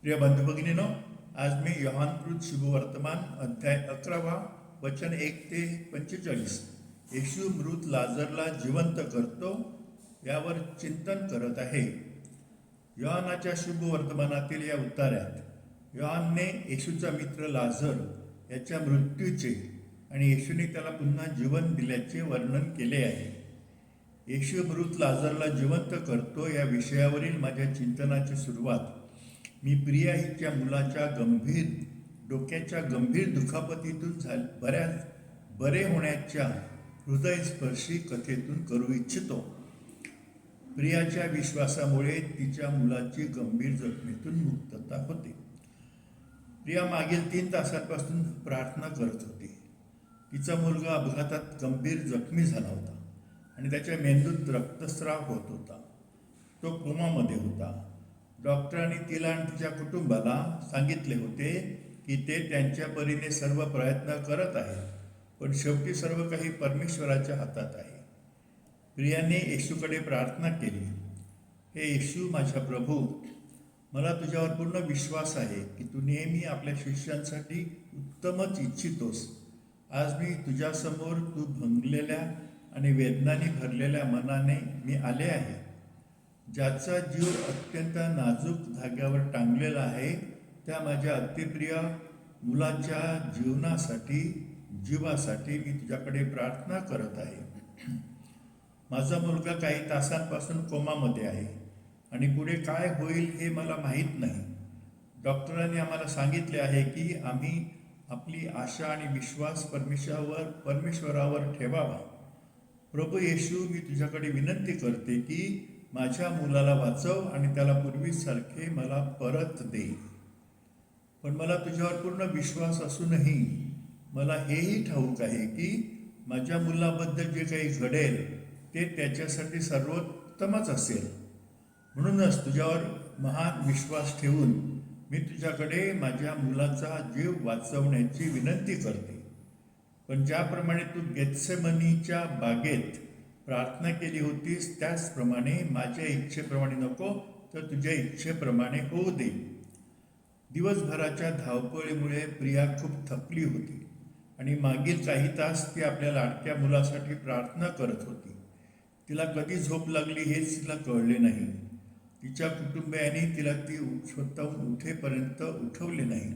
प्रिय बंधू भगिनीनो, आज मी योहानकृत शुभवर्तमान अध्याय 11 वचन 1 ते 45 येशू मृत लाजरला जिवंत करतो यावर चिंतन करत आहे. योहानाच्या शुभवर्तमानातील या उतार्यात योहानने येशूचा मित्र लाजर याच्या मृत्यूचे आणि येशूने त्याला पुन्हा जीवन दिल्याचे वर्णन केले आहे. येशू मृत लाजरला जिवंत करतो या विषयावरील माझ्या चिंतनाची सुरुवात मी प्रिया हिच्या मुलाच्या डोक्याच्या गंभीर दुखापतीतून बरे होण्याच्या हृदयस्पर्शी कथेतून करू इच्छितो. प्रियाच्या विश्वासामुळे तिच्या मुलाची गंभीर जखमेतून मुक्तता होते. प्रिया मागील 3 तासांपासून प्रार्थना करत होती. तिचा मुलगा अपघातात गंभीर जखमी झाला होता आणि त्याच्या मेंदूत रक्तस्राव होत होता. तो कोमामध्ये होता. डॉक्टरांनी तिला आणि तिच्या कुटुंबाला सांगितले होते की ते त्यांच्या परीने सर्व प्रयत्न करत आहेत, पण शेवटी सर्व काही परमेश्वराच्या हातात आहे. प्रियाने येशूकडे प्रार्थना केली, हे येशू माझ्या प्रभू, मला तुझ्यावर पूर्ण विश्वास आहे की तू नेहमी आपल्या शिष्यांसाठी उत्तमच इच्छितोस. आज मी तुझ्यासमोर तू भंगलेल्या आणि वेदनाने भरलेल्या मनाने मी आले आहे. ज्याचा जीव अत्यंत नाजूक धाग्यावर टांगलेला आहे त्या माझ्या अतिप्रिय मुलाच्या जीवासाठी मी तुझ्याकडे प्रार्थना करत आहे. माझा मुलगा काही तासांपासून कोमामध्ये आहे आणि पुढे काय होईल हे मला माहीत नाही. डॉक्टरांनी आम्हाला सांगितले आहे की आम्ही आपली आशा आणि विश्वास परमेश्वरावर ठेवावा. प्रभू येशू, मी तुझ्याकडे विनंती करते की माझ्या मुलाला वाचव आणि त्याला पूर्वीसारखे मला परत दे. पण मला तुझ्यावर पूर्ण विश्वास असूनही मला हेही ठाऊक आहे की माझ्या मुलाबद्दल जे काही घडेल ते त्याच्यासाठी सर्वोत्तमच असेल. म्हणूनच तुझ्यावर महान विश्वास ठेवून मी तुझ्याकडे माझ्या मुलाचा जीव वाचवण्याची विनंती करते. पण ज्याप्रमाणे तू गेत्सेमनीच्या बागेत प्रार्थना केली होतीस त्याचप्रमाणे माझ्या इच्छेप्रमाणे नको तर तुझ्या इच्छेप्रमाणे होऊ दे. दिवसभराच्या धावपळीमुळे प्रिया खूप थकली होती आणि मागील काही तास ती आपल्या लाडक्या मुलासाठी प्रार्थना करत होती. तिला कधी झोप लागली हेच तिला कळले नाही. तिच्या कुटुंबियांनी तिला ती स्वतःहून उठेपर्यंत उठवले नाही.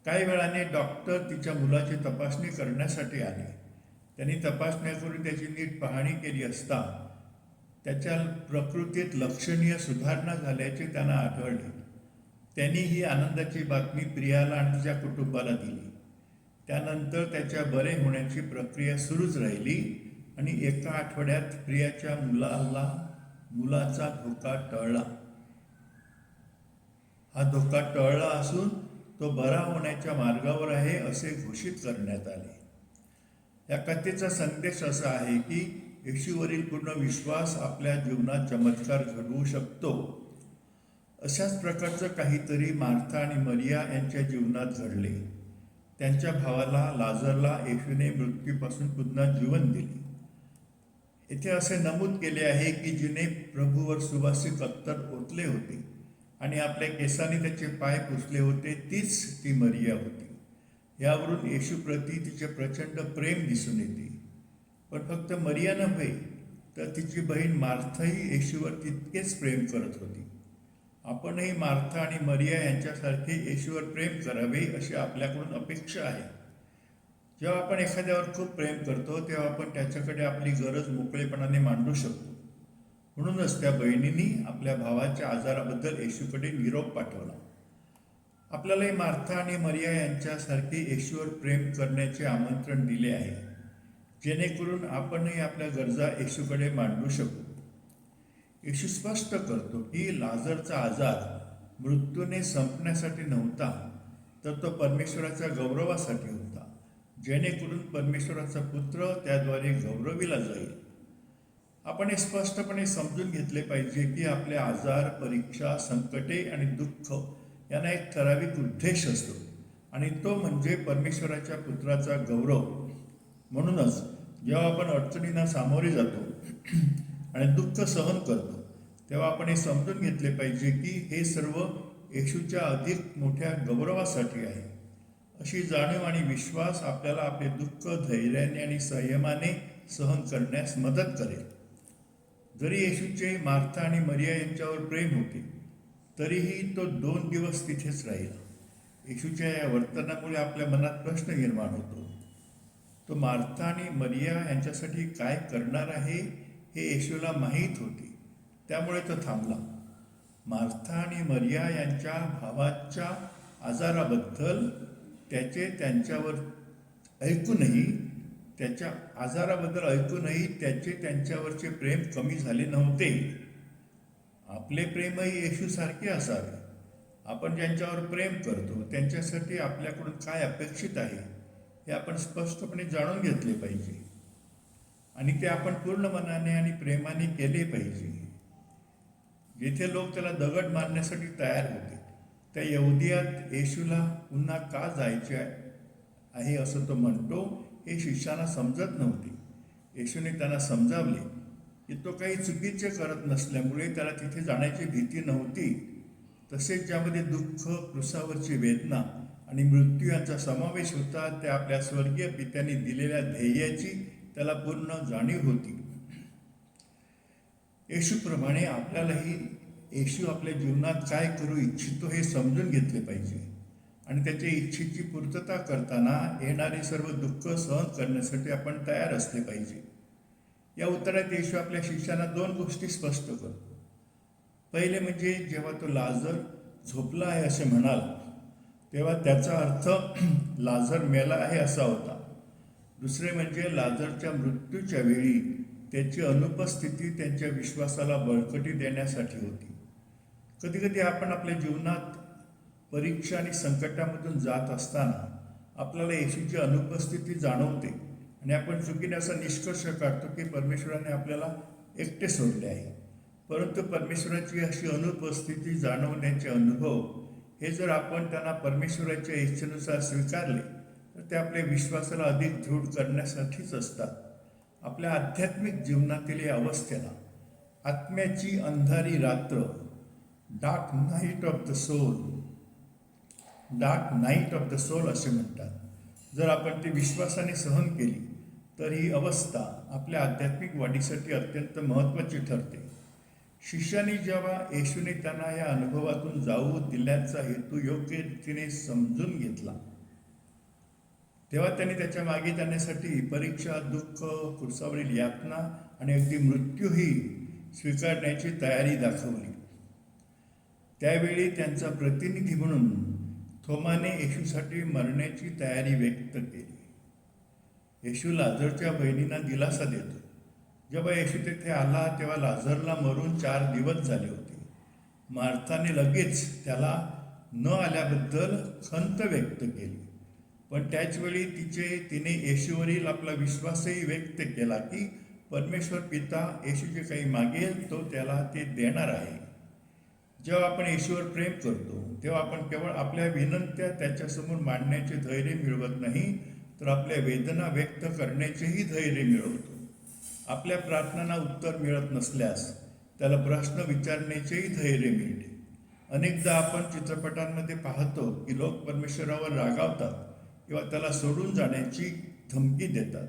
काही वेळाने डॉक्टर तिच्या मुलाची तपासणी करण्यासाठी आले. त्यांनी तपासण्या करून त्याची नीट पाहणी केली असता त्याच्या प्रकृतीत लक्षणीय सुधारणा झाल्याचे त्यांना आढळले. त्यांनी ही आनंदाची बातमी प्रियाला आणि तिच्या कुटुंबाला दिली. त्यानंतर त्याच्या बरे होण्याची प्रक्रिया सुरूच राहिली आणि एका आठवड्यात प्रियाच्या मुलाचा धोका टळला. हा धोका टळला असून तो बरा होण्याच्या मार्गावर आहे असे घोषित करण्यात आले. या कथेचा संदेश असा आहे की येशूवरील पूर्ण विश्वास आपल्या जीवनात चमत्कार घडवू शकतो. अशाच प्रकारचं काहीतरी मार्था आणि मरिया यांच्या जीवनात घडले. त्यांच्या भावाला लाजरला येशूने मृत्यूपासून पुन्हा जीवन दिले. येथे असे नमूद केले आहे की जिने प्रभूवर सुवासिक अत्तर ओतले होते आणि आपल्या केसाने त्याचे पाय पुसले होते तीच ती मरिया होती. यावरून येशूप्रती तिचे प्रचंड प्रेम दिसून येते. पण फक्त मरिया नव्हे तर तिची बहीण मार्थाही येशूवर तितकेच प्रेम करत होती. आपणही मार्था आणि मरिया यांच्यासारखे येशूवर प्रेम करावे अशी आपल्याकडून अपेक्षा आहे. जेव्हा आपण एखाद्यावर खूप प्रेम करतो तेव्हा आपण त्याच्याकडे आपली गरज मोकळेपणाने मांडू शकतो. म्हणूनच त्या बहिणींनी आपल्या भावाच्या आजाराबद्दल येशूकडे निरोप पाठवला. आपल्यालाही मार्था आणि मरिया यांच्यासारखे येशूवर प्रेम करण्याचे आमंत्रण दिले आहे, जेणेकरून आपणही आपल्या गरजा येशूकडे मांडू शकू. येशू स्पष्ट करतो की लाजरचा आजार मृत्यूने संपण्यासाठी नव्हता तर तो परमेश्वराच्या गौरवासाठी होता, जेणेकरून परमेश्वराचा पुत्र त्याद्वारे गौरविला जाईल. आपण हे स्पष्टपणे समजून घेतले पाहिजे की आपले आजार, परीक्षा, संकटे आणि दुःख यांना एक ठराविक उद्देश असतो आणि तो म्हणजे परमेश्वराच्या पुत्राचा गौरव. म्हणूनच जेव्हा आपण अडचणींना सामोरे जातो आणि दुःख सहन करतो तेव्हा आपण हे समजून घेतले पाहिजे की हे सर्व येशूच्या अधिक मोठ्या गौरवासाठी आहे. अशी जाणीव आणि विश्वास आपल्याला आपले दुःख धैर्याने आणि संयमाने सहन करण्यास मदत करेल. जरी येशूचे मार्था आणि मरिया यांच्यावर प्रेम होते, तरीही तो 2 दिवस तिथेच राहिला. येशूच्या या वर्तनामुळे आपल्या मनात प्रश्न निर्माण होतो. तो मार्था आणि मरिया यांच्यासाठी काय करणार आहे हे येशूला माहीत होते, त्यामुळे तो थांबला. मार्था आणि मरिया यांच्या भावाच्या आजाराबद्दल त्यांच्यावर ऐकूनही त्याचे त्यांच्यावरचे प्रेम कमी झाले नव्हते. आपले प्रेमही येशूसारखे असावे. आपण ज्यांच्यावर प्रेम करतो त्यांच्यासाठी आपल्याकडून काय अपेक्षित आहे हे आपण स्पष्टपणे जाणून घेतले पाहिजे आणि ते आपण पूर्ण मनाने आणि प्रेमाने केले पाहिजे. जेथे लोक त्याला दगड मारण्यासाठी तयार होते, त्या यहुदियात येशूला पुन्हा का जायचे आहे असं तो म्हणतो हे शिष्यांना समजत नव्हते. येशूने त्यांना समजावले की तो काही चुकीचे करत नसल्यामुळे त्याला तिथे जाण्याची भीती नव्हती. तसेच ज्यामध्ये दुःख, क्रूसावरची वेदना आणि मृत्यू यांचा समावेश होता, त्या आपल्या स्वर्गीय पित्याने दिलेल्या ध्येयाची त्याला पूर्ण जाणीव होती. येशूप्रमाणे आपल्यालाही येशू आपल्या जीवनात काय करू इच्छितो हे समजून घेतले पाहिजे आणि त्याच्या इच्छेची पूर्तता करताना येणारे सर्व दुःख सहन करण्यासाठी आपण तयार असले पाहिजे. या उत्तरात येशू आपल्या शिष्यांना 2 गोष्टी स्पष्ट करतो. पहिले म्हणजे जेव्हा तो लाजर झोपला आहे असे म्हणाल, तेव्हा त्याचा अर्थ लाजर मेला आहे असा होता. दुसरे म्हणजे लाजरच्या मृत्यूच्या वेळी त्याची अनुपस्थिती त्यांच्या विश्वासाला बळकटी देण्यासाठी होती. कधीकधी आपण आपल्या जीवनात परीक्षा आणि संकटामधून जात असताना आपल्याला येशूची अनुपस्थिती जाणवते आणि आपण चुकीने असा निष्कर्ष काढतो की परमेश्वराने आपल्याला एकटे सोडले आहे. परंतु परमेश्वराची अशी अनुपस्थिती जाणवण्याचे अनुभव हे जर आपण त्यांना परमेश्वराच्या इच्छेनुसार स्वीकारले तर ते आपल्या विश्वासाला अधिक दृढ करण्यासाठीच असतात. आपल्या आध्यात्मिक जीवनातील या अवस्थेला आत्म्याची अंधारी रात्र, dark night of the soul असे म्हणतात. जर आपण ती विश्वासाने सहन केली तर ही अवस्था आपल्या आध्यात्मिक वाढीसाठी अत्यंत महत्त्वाची ठरते. शिष्यांनी जेव्हा येशूने त्यांना या अनुभवातून जाऊ दिल्याचा हेतू योग्य रीतीने समजून घेतला, तेव्हा त्यांनी त्याच्या मागे जाण्यासाठी परीक्षा, दुःख, क्रूसावरील यातना आणि अगदी मृत्यूही स्वीकारण्याची तयारी दाखवली. त्यावेळी त्यांचा प्रतिनिधी म्हणून थोमाने येशूसाठी मरण्याची तयारी व्यक्त केली. येशू लाजरच्या बहिणींना दिलासा देतो. जेव्हा येशू तेथे आला तेव्हा लाजरला मरून 4 दिवस झाले होते. मार्थाने लगेच त्याला न आल्याबद्दल खंत व्यक्त केली, पण त्याचवेळी तिने येशूवरील आपला विश्वासही व्यक्त केला की परमेश्वर पिता येशू जे काही मागेल तो त्याला ते देणार आहे. जेव्हा आपण येशूवर प्रेम करतो तेव्हा आपण केवळ आपल्या विनंत्या त्याच्यासमोर मांडण्याचे धैर्य मिळवत नाही, तर आपल्या वेदना व्यक्त करण्याचेही धैर्य मिळवतो. आपल्या प्रार्थनांना उत्तर मिळत नसल्यास त्याला प्रश्न विचारण्याचेही धैर्य मिळते. अनेकदा आपण चित्रपटांमध्ये पाहतो की लोक परमेश्वरावर रागावतात किंवा त्याला सोडून जाण्याची धमकी देतात.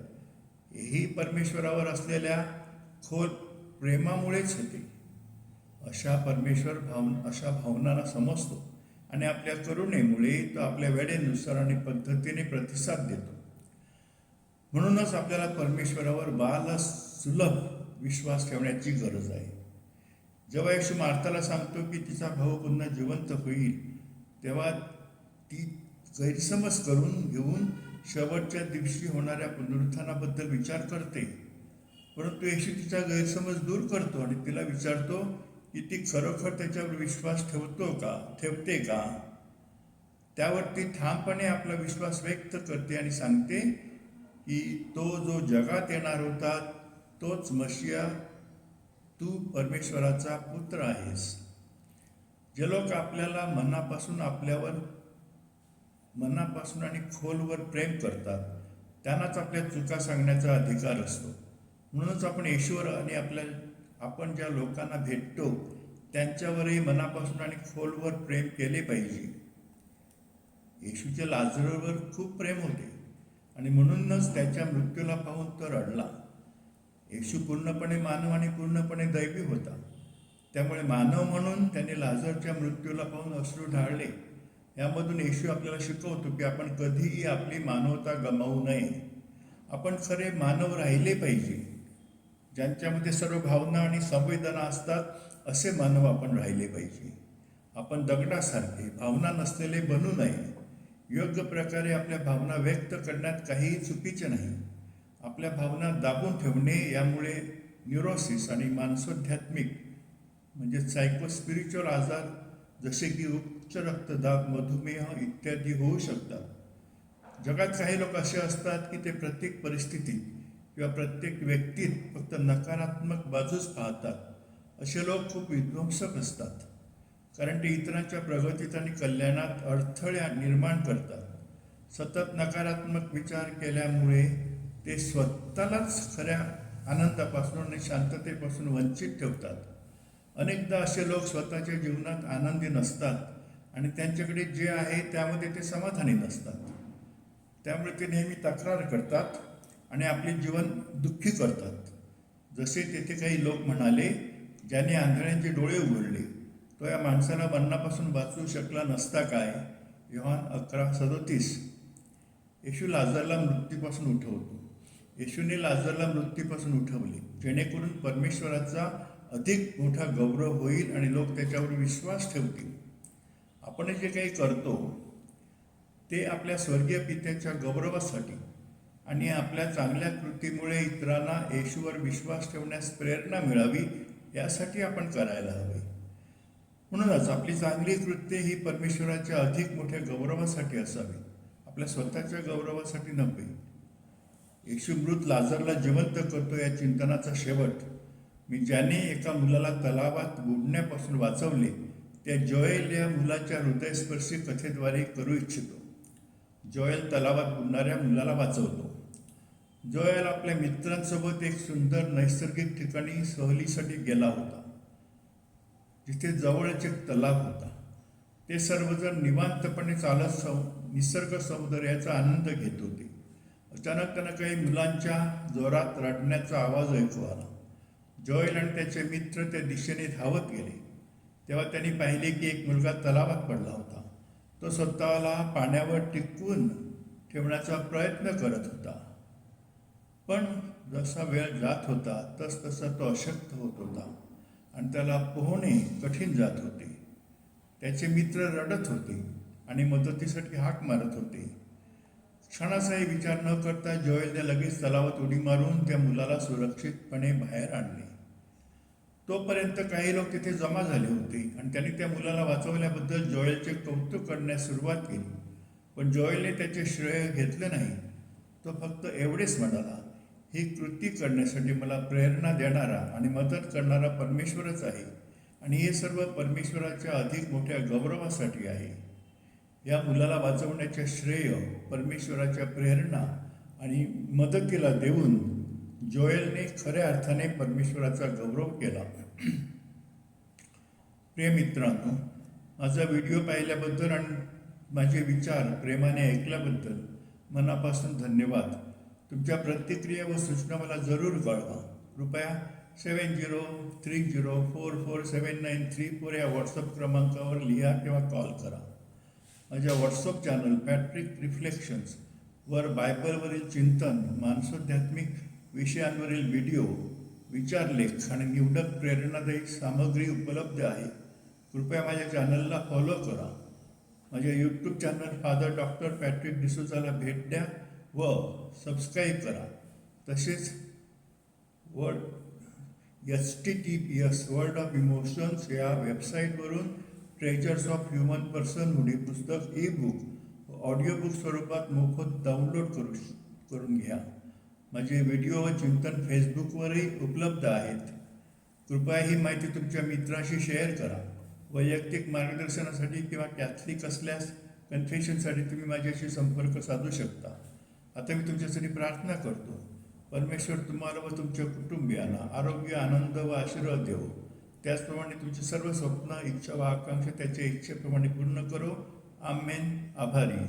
हेही परमेश्वरावर असलेल्या खोल प्रेमामुळेच होते. अशा भावनांना समजतो आणि आपल्या करुणेमुळे तो आपल्या वेळेनुसार आणि पद्धतीने प्रतिसाद देतो. म्हणूनच आपल्याला परमेश्वरावर बालसुलभ विश्वास ठेवण्याची गरज आहे. जेव्हा येशू मार्थाला सांगतो की तिचा भाऊ पुन्हा जिवंत होईल, तेव्हा ती गैरसमज करून घेऊन शेवटच्या दिवशी होणाऱ्या पुनरुत्थानाबद्दल विचार करते. परंतु येशू तिचा गैरसमज दूर करतो आणि तिला विचारतो की ती खरोखर त्याच्यावर विश्वास ठेवते का. त्यावर ती ठामपणे आपला विश्वास व्यक्त करते आणि सांगते की तो जो जगात येणार होता तोच मशिया, तू परमेश्वराचा पुत्र आहेस. जे लोक आपल्याला मनापासून आणि खोलवर प्रेम करतात त्यांनाच आपल्या चुका सांगण्याचा अधिकार असतो. म्हणूनच आपण येशूवर आणि आपण ज्या लोकांना भेटतो त्यांच्यावरही मनापासून आणि खोलवर प्रेम केले पाहिजे. येशूच्या लाजरावर खूप प्रेम होते आणि म्हणूनच त्याच्या मृत्यूला पाहून तो रडला. येशू पूर्णपणे मानव आणि पूर्णपणे दैवी होता. त्यामुळे मानव म्हणून त्याने लाजरच्या मृत्यूला पाहून अश्रू ढाळले. यामधून येशू आपल्याला शिकवतो की आपण कधीही आपली मानवता गमावू नये. आपण खरे मानव राहिले पाहिजे. ज्यांच्यामध्ये सर्व भावना आणि संवेदना असतात असे मानव आपण राहिले पाहिजे. आपण दगडासारखे भावना नसलेले बनू नये. योग्य प्रकारे आपल्या भावना व्यक्त करण्यात काहीही चुकीचे नाही. आपल्या भावना दाबून ठेवणे यामुळे न्यूरोसिस आणि मानसोध्यात्मिक म्हणजे सायकोस्पिरिच्युअल आजार जसे की उच्च रक्तदाब, मधुमेह इत्यादी होऊ शकतात. जगात काही लोक असे असतात की ते प्रत्येक परिस्थितीत किंवा प्रत्येक व्यक्तीत फक्त नकारात्मक बाजूच पाहतात. असे लोक खूप विध्वंसक असतात, कारण ते इतरांच्या प्रगतीत आणि कल्याणात अडथळे निर्माण करतात. सतत नकारात्मक विचार केल्यामुळे ते स्वतःलाच खऱ्या आनंदापासून आणि शांततेपासून वंचित ठेवतात. अनेकदा असे लोक स्वतःच्या जीवनात आनंदी नसतात आणि त्यांच्याकडे जे आहे त्यामध्ये ते समाधानी नसतात. त्यामुळे ते नेहमी तक्रार करतात आणि आपले जीवन दुःखी करतात. जसे तेथे काही लोक म्हणाले, ज्याने आंधळ्यांचे डोळे उघडले तो या माणसाला मरणापासून वाचवू शकला नसता काय? योहान 11:37. येशू लाजरला मृत्यूपासून उठवतो. येशूने लाजरला मृत्यूपासून उठवले जेणेकरून परमेश्वराचा अधिक मोठा गौरव होईल आणि लोक त्याच्यावर विश्वास ठेवतील. आपण जे काही करतो ते आपल्या स्वर्गीय पित्याच्या गौरवासाठी आणि आपल्या चांगल्या कृतीमुळे इतरांना येशूवर विश्वास ठेवण्यास प्रेरणा मिळावी यासाठी आपण करायला हवे. म्हणूनच आपली चांगली कृत्ये ही परमेश्वराच्या अधिक मोठ्या गौरवासाठी असावी, आपल्या स्वतःच्या गौरवासाठी नव्हे. येशू मृत लाजरला जिवंत करतो या चिंतनाचा शेवट मी ज्याने एका मुलाला तलावात बुडण्यापासून वाचवले त्या जोएल या मुलाच्या हृदयस्पर्शी कथेद्वारे करू इच्छितो. जोएल तलावात बुडणाऱ्या मुलाला वाचवतो. जोएल आपल्या मित्रांसोबत एक सुंदर नैसर्गिक ठिकाणी सहलीसाठी गेला होता, जिथे जवळच एक तलाव होता. ते सर्वजण निवांतपणे चालत निसर्ग सौंदर्याचा आनंद घेत होते. अचानक त्यांना काही मुलांच्या जोरात रडण्याचा आवाज ऐकू आला. जोएल आणि त्याचे मित्र त्या दिशेने धावत गेले. तेव्हा त्यांनी पाहिले की एक मुलगा तलावात पडला होता. तो स्वतःला पाण्यावर टिकवून ठेवण्याचा प्रयत्न करत होता, पण जसा वेळ जात होता तसतसा तो अशक्त होत होता आणि त्याला पोहणे कठीण जात होते. त्याचे मित्र रडत होते आणि मदतीसाठी हाक मारत होते. क्षणाचाही विचार न करता जोएलने लगेच तलावात उडी मारून त्या मुलाला सुरक्षितपणे बाहेर आणले. तोपर्यंत काही लोक तिथे जमा झाले होते आणि त्यांनी त्या मुलाला वाचवल्याबद्दल जोएलचे कौतुक करण्यास सुरुवात केली. पण जोएलने त्याचे श्रेय घेतले नाही. तो फक्त एवढेच म्हणाला, ही कृती करण्यासाठी मला प्रेरणा देणारा आणि मदत करणारा परमेश्वरच आहे आणि हे सर्व परमेश्वराच्या अधिक मोठ्या गौरवासाठी आहे. या मुलाला वाचवण्याचे श्रेय परमेश्वराच्या प्रेरणा आणि मदतीला देऊन जोएलने खऱ्या अर्थाने परमेश्वराचा गौरव केला. प्रिय मित्रांनो, माझा व्हिडिओ पाहिल्याबद्दल आणि माझे विचार प्रेमाने ऐकल्याबद्दल मनापासून धन्यवाद. तुमच्या प्रतिक्रिया व सूचना मला जरूर कळवा. कृपया 7030447934 या व्हॉट्सअप क्रमांकावर लिहा किंवा कॉल करा. माझ्या व्हॉट्सअप चॅनल पॅट्रिक रिफ्लेक्शन्स वर बायबलवरील चिंतन, मानसोध्यात्मिक विषयांवरील व्हिडिओ, विचारलेख आणि निवडक प्रेरणादायी सामग्री उपलब्ध आहे. कृपया माझ्या चॅनलला फॉलो करा. माझ्या YouTube channel father doctor Patrick डिसूजाला भेट द्या व सबस्क्राईब करा. तसेच HTTPS वर्ल्ड ऑफ इमोशन्स या वेबसाईटवरून ट्रेजर्स ऑफ ह्युमन पर्सनहुड हे पुस्तक ई-बुक ऑडिओ बुक स्वरूपात मोफत डाउनलोड करून घ्या. माझे व्हिडिओ व चिंतन फेसबुकवरही उपलब्ध आहेत. कृपया ही माहिती तुमच्या मित्रांशी शेअर करा. वैयक्तिक मार्गदर्शनासाठी किंवा कॅथलिक असल्यास कन्फेशनसाठी तुम्ही माझ्याशी संपर्क साधू शकता. आता मी तुमच्यासाठी प्रार्थना करतो. परमेश्वर तुम्हाला व तुमच्या कुटुंबियांना आरोग्य, आनंद व आशीर्वाद देवो. त्याचप्रमाणे तुमची सर्व स्वप्न, इच्छा व आकांक्षा त्याच्या इच्छेप्रमाणे पूर्ण करो. आमेन. आभारी.